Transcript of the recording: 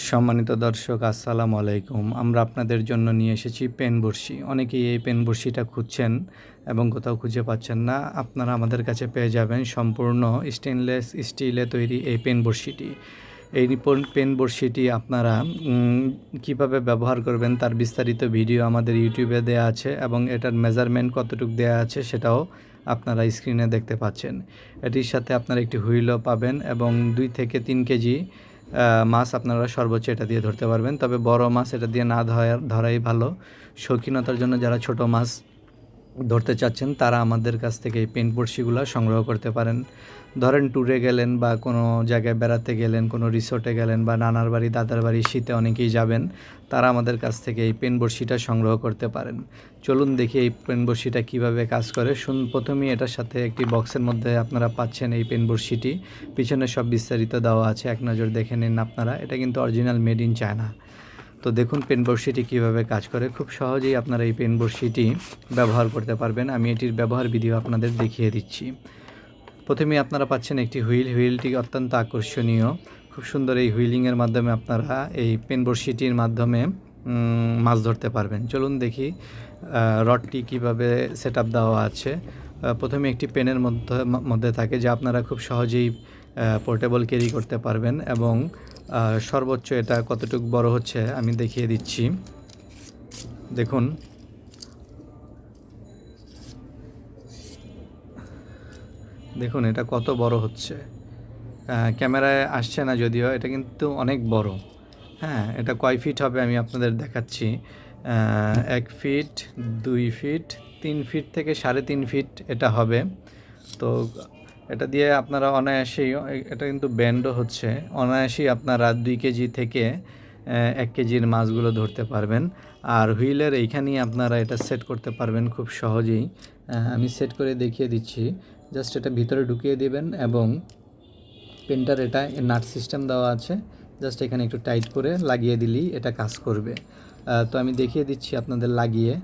সম্মানিত দর্শক আসসালামু আলাইকুম। আমরা আপনাদের জন্য নিয়ে এসেছি পেন বড়শি। অনেকেই এই পেন বড়শিটা খুঁজছেন এবং কোথাও খুঁজে পাচ্ছেন না। আপনারা আমাদের কাছে পেয়ে যাবেন সম্পূর্ণ স্টেনলেস স্টিলে তৈরি এই পেন বড়শিটি। এই পেন বড়শিটি আপনারা কিভাবে ব্যবহার করবেন তার বিস্তারিত ভিডিও আমাদের ইউটিউবে দেয়া আছে এবং এটার মেজারমেন্ট কতটুকু দেয়া আছে সেটাও আপনারা স্ক্রিনে দেখতে পাচ্ছেন। এটির সাথে আপনারা একটি হুইলও পাবেন এবং 2 থেকে 3 কেজি মাছ আপনারা সর্বোচ্চ এটা দিয়ে ধরতে পারবেন। তবে বড় মাছ এটা দিয়ে না ধরাই ভালো। শৌখিনতার জন্য যারা ছোট মাছ ধরতে চাচ্ছেন তারা আমাদের কাছ থেকে এই পেন বড়শিগুলো সংগ্রহ করতে পারেন। ধরেন ট্যুরে গেলেন বা কোনো জায়গায় বেড়াতে গেলেন, কোনো রিসোর্টে গেলেন বা নানার বাড়ি, দাদার বাড়ি, শীতে অনেকেই যাবেন, তারা আমাদের কাছ থেকে এই পেন বড়শিটা সংগ্রহ করতে পারেন। চলুন দেখি এই পেন বড়শিটা কীভাবে কাজ করে। প্রথমেই এটার সাথে একটি বক্সের মধ্যে আপনারা পাচ্ছেন এই পেন বড়শিটি। পিছনে সব বিস্তারিত দেওয়া আছে, এক নজর দেখে নিন আপনারা। এটা কিন্তু অরিজিনাল মেড ইন চায়না। তো দেখুন পেন বড়শিটি কীভাবে কাজ করে। খুব সহজেই আপনারা এই পেন বড়শিটি ব্যবহার করতে পারবেন। আমি এটির ব্যবহার ভিডিও আপনাদের দেখিয়ে দিচ্ছি। প্রথমেই আপনারা পাচ্ছেন একটি হুইলটি অত্যন্ত আকর্ষণীয়। খুব সুন্দর এই হুইলিংয়ের মাধ্যমে আপনারা এই পেন বড়শিটির মাধ্যমে মাছ ধরতে পারবেন। চলুন দেখি রডটি কীভাবে সেট আপ দেওয়া আছে। প্রথমে একটি পেনের মধ্যে থাকে যা আপনারা খুব সহজেই পোর্টেবল ক্যারি করতে পারবেন এবং সর্বোচ্চ এটা কতটুকু বড় হচ্ছে আমি দেখিয়ে দিচ্ছি। দেখুন দেখুন এটা কত বড় হচ্ছে। ক্যামেরায় আসছে না যদিও, এটা কিন্তু অনেক বড়। হ্যাঁ, এটা কয় ফিট হবে আমি আপনাদের দেখাচ্ছি। 1 ফিট, 2 ফিট, 3 ফিট থেকে 3.5 ফিট এটা হবে। তো এটা দিয়ে আপনারা অনায়াসেই, এটা কিন্তু ব্যান্ডও হচ্ছে, অনায়াসেই আপনারা 2 কেজি থেকে 1 কেজির মাছগুলো ধরতে পারবেন। আর হুইলের এইখানেই আপনারা এটা সেট করতে পারবেন খুব সহজেই। আমি সেট করে দেখিয়ে দিচ্ছি। জাস্ট এটা ভিতরে ঢুকিয়ে দেবেন এবং পেনটার এটা নাট সিস্টেম দেওয়া আছে, জাস্ট এখানে একটু টাইট করে লাগিয়ে দিলেই এটা কাজ করবে। তো আমি দেখিয়ে দিচ্ছি আপনাদের লাগিয়ে।